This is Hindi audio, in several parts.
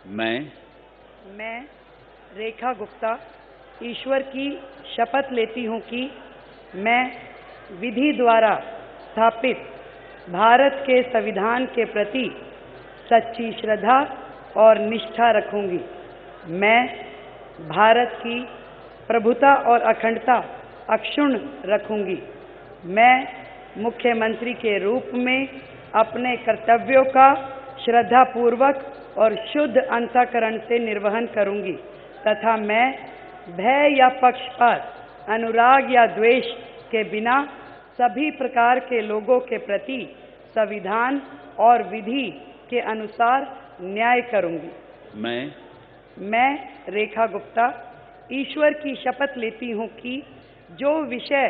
मैं रेखा गुप्ता ईश्वर की शपथ लेती हूँ कि मैं विधि द्वारा स्थापित भारत के संविधान के प्रति सच्ची श्रद्धा और निष्ठा रखूंगी। मैं भारत की प्रभुता और अखंडता अक्षुण्ण रखूंगी। मैं मुख्यमंत्री के रूप में अपने कर्तव्यों का श्रद्धापूर्वक और शुद्ध अंतःकरण से निर्वहन करूंगी तथा मैं भय या पक्षपात, अनुराग या द्वेष के बिना सभी प्रकार के लोगों के प्रति संविधान और विधि के अनुसार न्याय करूंगी। मैं रेखा गुप्ता ईश्वर की शपथ लेती हूँ कि जो विषय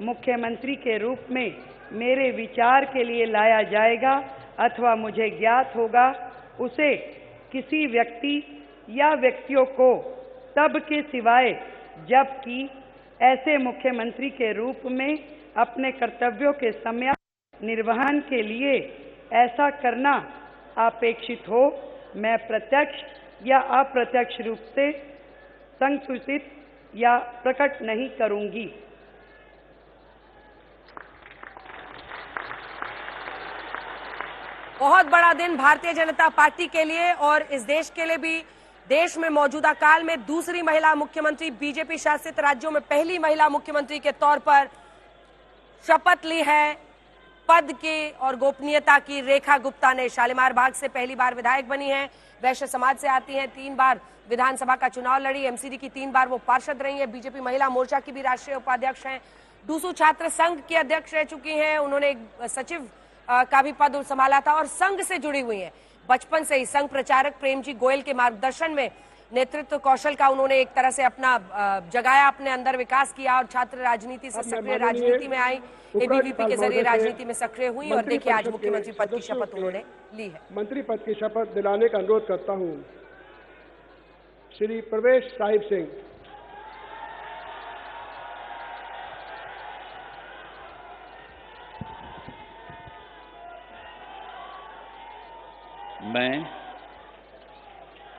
मुख्यमंत्री के रूप में मेरे विचार के लिए लाया जाएगा अथवा मुझे ज्ञात होगा, उसे किसी व्यक्ति या व्यक्तियों को तब के सिवाय जबकि ऐसे मुख्यमंत्री के रूप में अपने कर्तव्यों के सम्यक निर्वहन के लिए ऐसा करना अपेक्षित हो, मैं प्रत्यक्ष या अप्रत्यक्ष रूप से संसूचित या प्रकट नहीं करूंगी। बहुत बड़ा दिन भारतीय जनता पार्टी के लिए और इस देश के लिए भी। देश में मौजूदा काल में दूसरी महिला मुख्यमंत्री, बीजेपी शासित राज्यों में पहली महिला मुख्यमंत्री के तौर पर शपथ ली है पद की और गोपनीयता की। रेखा गुप्ता ने शालीमार बाग से पहली बार विधायक बनी है, वैश्य समाज से आती हैं, 3 बार विधानसभा का चुनाव लड़ी, एमसीडी की 3 बार वो पार्षद रही है, बीजेपी महिला मोर्चा की भी राष्ट्रीय उपाध्यक्ष हैं, डूसू छात्र संघ की अध्यक्ष रह चुकी हैं, उन्होंने एक सचिव का भी पद संभाला था और संघ से जुड़ी हुई हैं। बचपन से ही संघ प्रचारक प्रेमजी गोयल के मार्गदर्शन में नेतृत्व कौशल का उन्होंने एक तरह से अपना जगाया, अपने अंदर विकास किया और छात्र राजनीति से सक्रिय राजनीति में आई, एबीवीपी के जरिए राजनीति में सक्रिय हुई और देखिए आज मुख्यमंत्री पद की शपथ उन्होंने ली है। मंत्री पद की शपथ दिलाने का अनुरोध करता हूं श्री प्रवेश साहिब सिंह।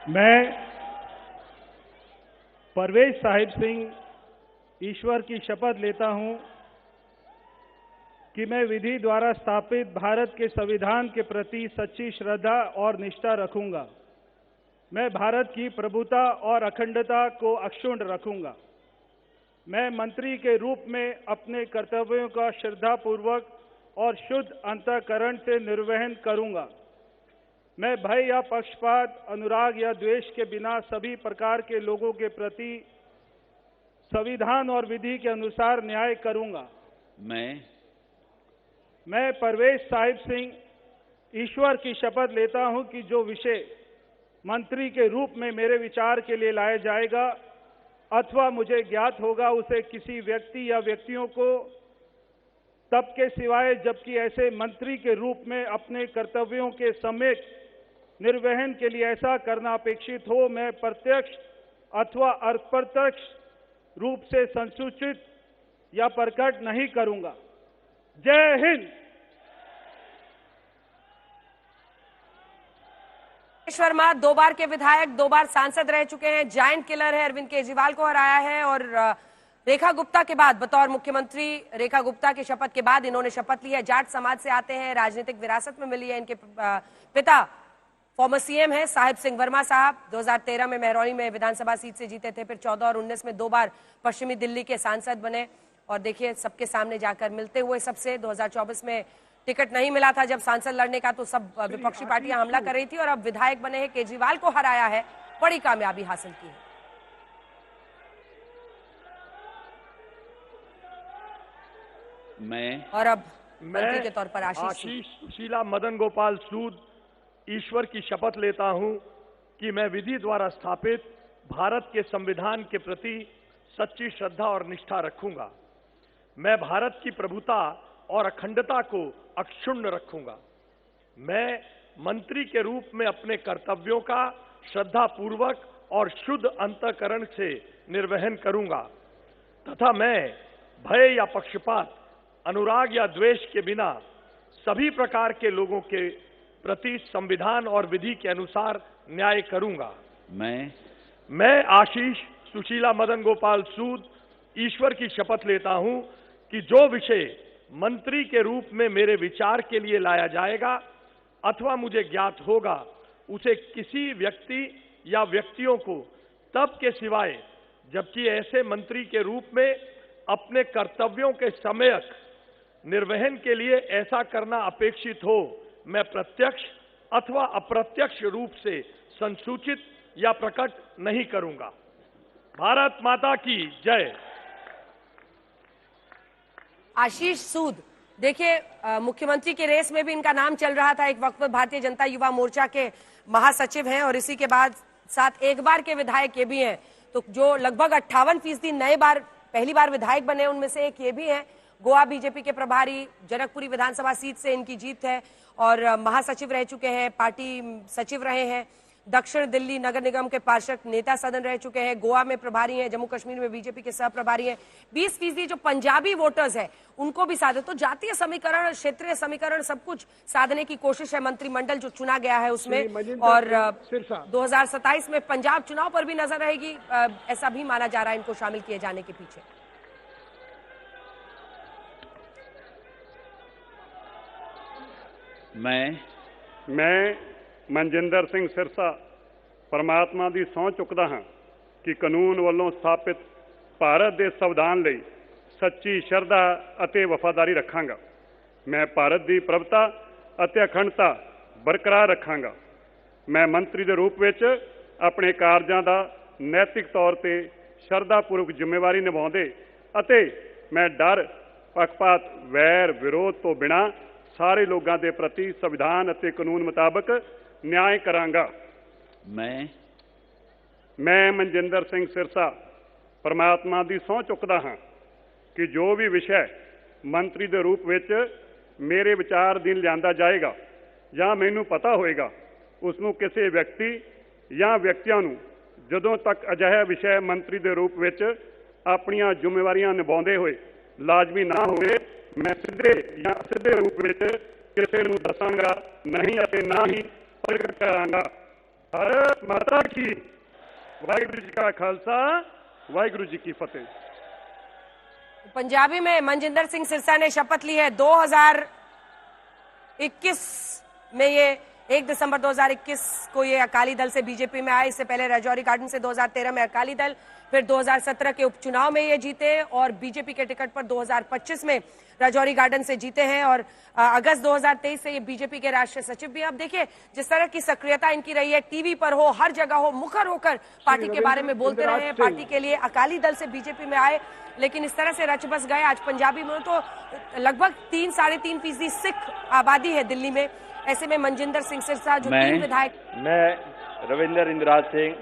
मैं परवेज साहिब सिंह ईश्वर की शपथ लेता हूं कि मैं विधि द्वारा स्थापित भारत के संविधान के प्रति सच्ची श्रद्धा और निष्ठा रखूंगा। मैं भारत की प्रभुता और अखंडता को अक्षुण्ण रखूंगा। मैं मंत्री के रूप में अपने कर्तव्यों का श्रद्धापूर्वक और शुद्ध अंतःकरण से निर्वहन करूंगा। मैं भय या पक्षपात, अनुराग या द्वेष के बिना सभी प्रकार के लोगों के प्रति संविधान और विधि के अनुसार न्याय करूंगा। मैं परवेज साहिब सिंह ईश्वर की शपथ लेता हूं कि जो विषय मंत्री के रूप में मेरे विचार के लिए लाया जाएगा अथवा मुझे ज्ञात होगा, उसे किसी व्यक्ति या व्यक्तियों को तब के सिवाय जबकि ऐसे मंत्री के रूप में अपने कर्तव्यों के सम्यक निर्वहन के लिए ऐसा करना अपेक्षित हो, मैं प्रत्यक्ष अथवा अप्रत्यक्ष रूप से संसूचित या प्रकट नहीं करूंगा। जय हिंद। शर्मा 2 बार के विधायक, 2 बार सांसद रह चुके हैं, जायंट किलर है, अरविंद केजरीवाल को हराया है और रेखा गुप्ता के बाद बतौर मुख्यमंत्री रेखा गुप्ता की शपथ के बाद इन्होंने शपथ ली है। जाट समाज से आते हैं, राजनीतिक विरासत में मिली है। इनके पिता फॉर्मर सीएम है साहिब सिंह वर्मा साहब, 2013 में महरौली में विधानसभा सीट से जीते थे, फिर 14 और 19 में 2 बार पश्चिमी दिल्ली के सांसद बने और देखिए सबके सामने जाकर मिलते हुए सबसे 2024 में टिकट नहीं मिला था जब सांसद लड़ने का, तो सब विपक्षी पार्टियां हमला कर रही थी और अब विधायक बने हैं, केजरीवाल को हराया है, बड़ी कामयाबी हासिल की है। और अब मंत्री के तौर पर आशीष शीला मदन गोपाल सूद ईश्वर की शपथ लेता हूं कि मैं विधि द्वारा स्थापित भारत के संविधान के प्रति सच्ची श्रद्धा और निष्ठा रखूंगा। मैं भारत की प्रभुता और अखंडता को अक्षुण्ण रखूंगा। मैं मंत्री के रूप में अपने कर्तव्यों का श्रद्धापूर्वक और शुद्ध अंतःकरण से निर्वहन करूंगा तथा मैं भय या पक्षपात, अनुराग या द्वेष के बिना सभी प्रकार के लोगों के प्रति संविधान और विधि के अनुसार न्याय करूंगा। मैं आशीष सुशीला मदन गोपाल सूद ईश्वर की शपथ लेता हूं कि जो विषय मंत्री के रूप में मेरे विचार के लिए लाया जाएगा अथवा मुझे ज्ञात होगा, उसे किसी व्यक्ति या व्यक्तियों को तब के सिवाय जबकि ऐसे मंत्री के रूप में अपने कर्तव्यों के सम्यक निर्वहन के लिए ऐसा करना अपेक्षित हो, मैं प्रत्यक्ष अथवा अप्रत्यक्ष रूप से संसूचित या प्रकट नहीं करूंगा। भारत माता की जय। आशीष सूद, देखिए मुख्यमंत्री के रेस में भी इनका नाम चल रहा था, एक वक्त पर भारतीय जनता युवा मोर्चा के महासचिव हैं और इसी के बाद साथ एक बार के विधायक ये भी हैं, तो जो लगभग 58% नए बार पहली बार विधायक बने उनमें से एक ये भी हैं। गोवा बीजेपी के प्रभारी, जनकपुरी विधानसभा सीट से इनकी जीत है और महासचिव रह चुके हैं, पार्टी सचिव रहे हैं, दक्षिण दिल्ली नगर निगम के पार्षद नेता सदन रह चुके हैं, गोवा में प्रभारी हैं, जम्मू कश्मीर में बीजेपी के सह प्रभारी हैं। 20% जो पंजाबी वोटर्स हैं उनको भी साधे, तो जातीय समीकरण, क्षेत्रीय समीकरण सब कुछ साधने की कोशिश है मंत्रिमंडल जो चुना गया है उसमें। और 2027 में पंजाब चुनाव पर भी नजर रहेगी, ऐसा भी माना जा रहा है इनको शामिल किए जाने के पीछे। मैं मनजिंदर सिंह सिरसा परमात्मा ਦੀ ਸਹੁੰ ਚੁੱਕਦਾ ਹਾਂ ਕਿ ਕਾਨੂੰਨ ਵੱਲੋਂ ਸਥਾਪਿਤ ਭਾਰਤ ਦੇ ਸੰਵਿਧਾਨ ਲਈ ਸੱਚੀ ਸ਼ਰਧਾ ਅਤੇ ਵਫਾਦਾਰੀ ਰੱਖਾਂਗਾ। ਮੈਂ ਭਾਰਤ ਦੀ ਪ੍ਰਭੁਤਾ ਅਤੇ ਅਖੰਡਤਾ ਬਰਕਰਾਰ ਰੱਖਾਂਗਾ। ਮੈਂ ਮੰਤਰੀ ਦੇ ਰੂਪ ਵਿੱਚ ਆਪਣੇ ਕਾਰਜਾਂ ਦਾ ਨੈਤਿਕ ਤੌਰ ਤੇ ਸ਼ਰਧਾਪੂਰਵਕ ਜ਼ਿੰਮੇਵਾਰੀ ਨਿਭਾਉਂਦੇ ਅਤੇ ਮੈਂ ਡਰ, ਪੱਖਪਾਤ, ਵੈਰ, ਵਿਰੋਧ ਤੋਂ ਬਿਨਾਂ ਸਾਰੇ ਲੋਕਾਂ ਦੇ ਪ੍ਰਤੀ ਸੰਵਿਧਾਨ ਅਤੇ ਕਾਨੂੰਨ ਮੁਤਾਬਕ न्याय करांगा। मैं मनजिंदर सिंह सिरसा परमात्मा की सਹੁੰ चुकदा हाँ कि जो भी विषय मंत्री के रूप में मेरे विचार अधीन लिया जाएगा या मैनू पता होएगा, उसनों किसी व्यक्ति या व्यक्तियों नूं जदों तक अजिहा विषय मंत्री के रूप में अपनियां जिम्मेवारियां निभाउंदे होए लाजमी ना होए, मैं सीधे या असिधे रूप में किसी नूं दसांगा नहीं अते ना ही प्रकट करांगा। भारत माता की। वाहिगुरु जी का खालसा, वाहिगुरु जी की फतेह। पंजाबी में मनजिंदर सिंह सिरसा ने शपथ ली है 2021 में, ये 1 दिसंबर 2021 को ये अकाली दल से बीजेपी में आए। इससे पहले राजौरी गार्डन से 2013 में अकाली दल, फिर 2017 के उपचुनाव में ये जीते और बीजेपी के टिकट पर 2025 में राजौरी गार्डन से जीते हैं और अगस्त 2023 से ये बीजेपी के राष्ट्रीय सचिव भी। अब देखिए जिस तरह की सक्रियता इनकी रही है, टीवी पर हो, हर जगह हो, मुखर होकर पार्टी के बारे में बोलते रहे हैं, पार्टी के लिए अकाली दल से बीजेपी में आए, लेकिन इस तरह से रच बस गए। आज पंजाबी में तो लगभग 3-3.5% सिख आबादी है दिल्ली में, ऐसे में मनजिंदर सिंह सिरसा जो 3 विधायक। मैं रविंदर इंद्राज सिंह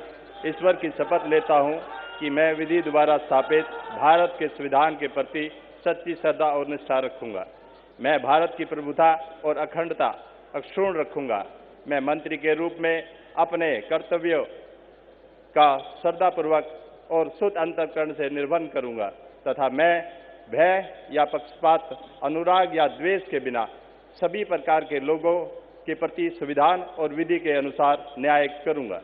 ईश्वर की शपथ लेता हूं कि मैं विधि द्वारा स्थापित भारत के संविधान के प्रति सच्ची श्रद्धा और निष्ठा रखूंगा। मैं भारत की प्रभुता और अखंडता अक्षुण्ण रखूंगा। मैं मंत्री के रूप में अपने कर्तव्यों का श्रद्धापूर्वक और शुद्ध अंतःकरण से निर्वहन करूंगा तथा मैं भय या पक्षपात, अनुराग या द्वेष के बिना सभी प्रकार के लोगों के प्रति संविधान और विधि के अनुसार न्याय करूंगा।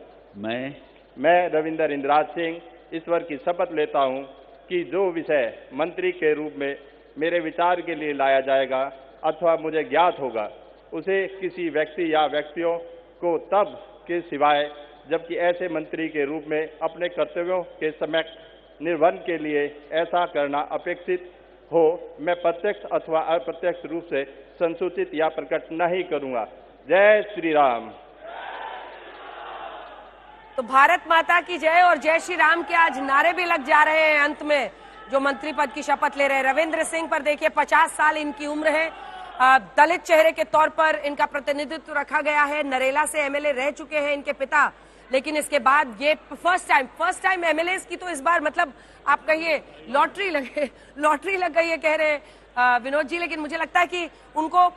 मैं रविंदर इंद्राज सिंह ईश्वर की शपथ लेता हूं कि जो विषय मंत्री के रूप में मेरे विचार के लिए लाया जाएगा अथवा मुझे ज्ञात होगा, उसे किसी व्यक्ति या व्यक्तियों को तब के सिवाय जबकि ऐसे मंत्री के रूप में अपने कर्तव्यों के सम्यक निर्वहन के लिए ऐसा करना अपेक्षित हो, मैं प्रत्यक्ष अथवा अप्रत्यक्ष रूप से संसूचित या प्रकट नहीं करूंगा। जय श्री राम। तो भारत माता की जय और जय श्री राम के आज नारे भी लग जा रहे हैं अंत में जो मंत्री पद की शपथ ले रहे हैं। रविंद्र सिंह पर देखिए 50 साल इनकी उम्र है, दलित चेहरे के तौर पर इनका प्रतिनिधित्व रखा गया है। नरेला से एमएलए रह चुके हैं इनके पिता, लेकिन इसके बाद ये फर्स्ट टाइम एमएलए की तो इस बार मतलब आप कहिए लॉटरी लग गई है कह रहे विनोद जी, लेकिन मुझे लगता है कि उनको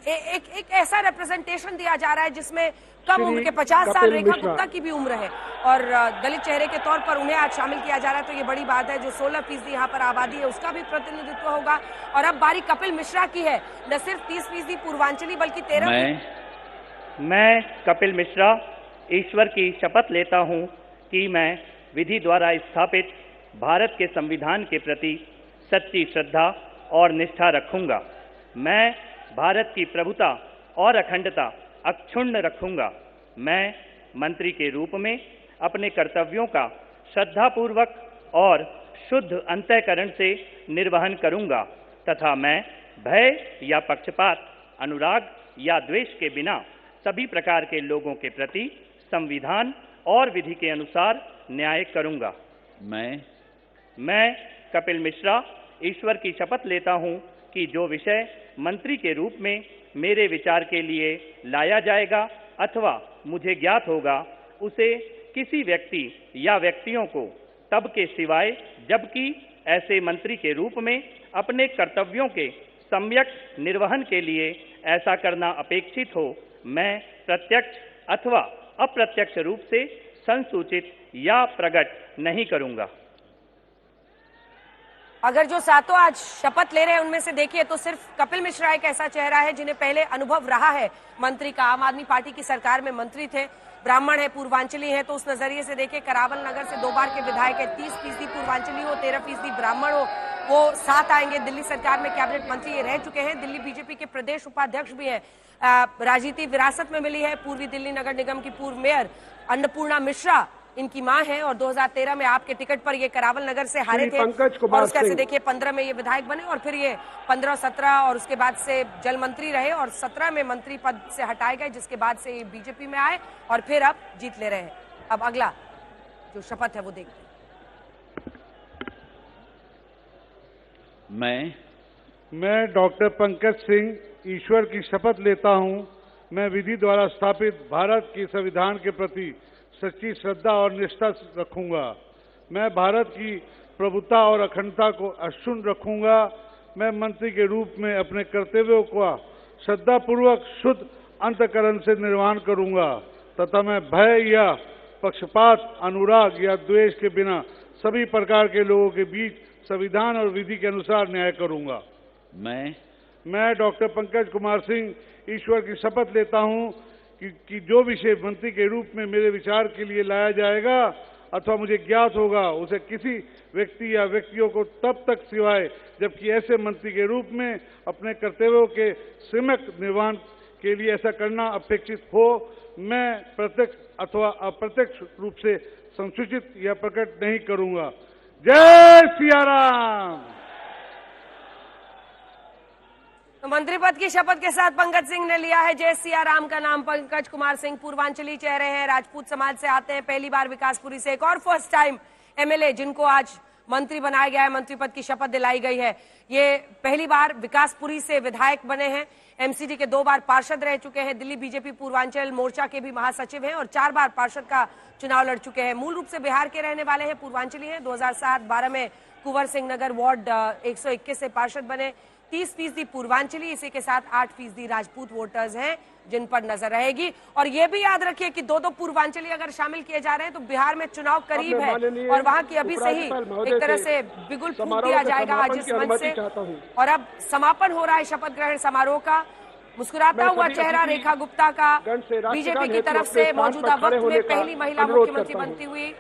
एक ऐसा रिप्रेजेंटेशन दिया जा रहा है जिसमें कम उम्र के 50 साल रेखा गुप्ता की भी उम्र है और दलित चेहरे के तौर पर उन्हें आज शामिल किया जा रहा है, तो ये बड़ी बात है। जो 16% यहाँ पर आबादी है उसका भी प्रतिनिधित्व होगा। और अब बारी कपिल मिश्रा की है, न सिर्फ 30% पूर्वांचली बल्कि 13। मैं कपिल मिश्रा ईश्वर की शपथ लेता हूं कि मैं विधि द्वारा स्थापित भारत के संविधान के प्रति सच्ची श्रद्धा और निष्ठा रखूंगा। मैं भारत की प्रभुता और अखंडता अक्षुण्ण रखूंगा। मैं मंत्री के रूप में अपने कर्तव्यों का श्रद्धापूर्वक और शुद्ध अंतःकरण से निर्वहन करूंगा तथा मैं भय या पक्षपात, अनुराग या द्वेष के बिना सभी प्रकार के लोगों के प्रति संविधान और विधि के अनुसार न्याय करूंगा। मैं कपिल मिश्रा ईश्वर की शपथ लेता हूं कि जो विषय मंत्री के रूप में मेरे विचार के लिए लाया जाएगा अथवा मुझे ज्ञात होगा, उसे किसी व्यक्ति या व्यक्तियों को तब के सिवाय जबकि ऐसे मंत्री के रूप में अपने कर्तव्यों के सम्यक निर्वहन के लिए ऐसा करना अपेक्षित हो, मैं प्रत्यक्ष अथवा अप्रत्यक्ष रूप से संसूचित या प्रकट नहीं करूंगा। अगर जो सातों आज शपथ ले रहे हैं उनमें से देखिए तो सिर्फ कपिल मिश्रा एक ऐसा चेहरा है जिन्हें पहले अनुभव रहा है मंत्री का। आम आदमी पार्टी की सरकार में मंत्री थे, ब्राह्मण है, पूर्वांचली है, तो उस नजरिए से देखिए करावल नगर से 2 बार के विधायक है, 30% पूर्वांचली हो, 13% ब्राह्मण हो, वो साथ आएंगे। दिल्ली सरकार में कैबिनेट मंत्री ये रह चुके हैं, दिल्ली बीजेपी के प्रदेश उपाध्यक्ष भी है। राजनीति विरासत में मिली है। पूर्वी दिल्ली नगर निगम की पूर्व मेयर अन्नपूर्णा मिश्रा इनकी मां है और 2013 में आपके टिकट पर ये करावल नगर से हारे थे और उसका से देखिए 15 में ये विधायक बने और फिर ये 15-17 और उसके बाद से जल मंत्री रहे और 17 में मंत्री पद से हटाए गए, जिसके बाद से ये बीजेपी में आए और फिर अब जीत ले रहे हैं। अब अगला जो शपथ है वो देखते हैं। मैं डॉक्टर पंकज सिंह ईश्वर की शपथ लेता हूं। मैं विधि द्वारा स्थापित भारत के संविधान के प्रति सच्ची श्रद्धा और निष्ठा रखूंगा। मैं भारत की प्रभुता और अखंडता को अक्षुण्ण रखूंगा। मैं मंत्री के रूप में अपने कर्तव्यों का श्रद्धापूर्वक शुद्ध अंतःकरण से निर्वहन करूंगा तथा मैं भय या पक्षपात, अनुराग या द्वेष के बिना सभी प्रकार के लोगों के बीच संविधान और विधि के अनुसार न्याय करूंगा। मैं डॉक्टर पंकज कुमार सिंह ईश्वर की शपथ लेता हूं कि जो विषय मंत्री के रूप में मेरे विचार के लिए लाया जाएगा अथवा मुझे ज्ञात होगा, उसे किसी व्यक्ति या व्यक्तियों को तब तक सिवाय जबकि ऐसे मंत्री के रूप में अपने कर्तव्यों के सम्यक निर्वहन के लिए ऐसा करना अपेक्षित हो, मैं प्रत्यक्ष अथवा अप्रत्यक्ष रूप से संसूचित या प्रकट नहीं करूंगा। जय सिया राम। तो मंत्री पद की शपथ के साथ पंकज सिंह ने लिया है जय सिया राम का नाम। पंकज कुमार सिंह पूर्वांचली चेहरे हैं, राजपूत समाज से आते हैं, पहली बार विकासपुरी से एक और फर्स्ट टाइम एमएलए जिनको आज मंत्री बनाया गया है, मंत्री पद की शपथ दिलाई गई है। ये पहली बार विकासपुरी से विधायक बने हैं। एमसीडी के 2 बार पार्षद रह चुके हैं, दिल्ली बीजेपी पूर्वांचल मोर्चा के भी महासचिव हैं और 4 बार पार्षद का चुनाव लड़ चुके हैं। मूल रूप से बिहार के रहने वाले हैं, पूर्वांचली हैं। 2007-12 में कुंवर सिंह नगर वार्ड 121 से पार्षद बने। 30% पूर्वांचली, इसी के साथ 8% राजपूत वोटर्स हैं जिन पर नजर रहेगी। और ये भी याद रखिए कि 2 पूर्वांचली अगर शामिल किए जा रहे हैं तो बिहार में चुनाव करीब है और वहां की अभी से ही एक तरह से बिगुल फूंक दिया जाएगा आज इस मंच से। और अब समापन हो रहा है शपथ ग्रहण समारोह का। मुस्कुराता हुआ चेहरा रेखा गुप्ता का बीजेपी की तरफ से मौजूदा वक्त में पहली महिला मुख्यमंत्री बनती हुई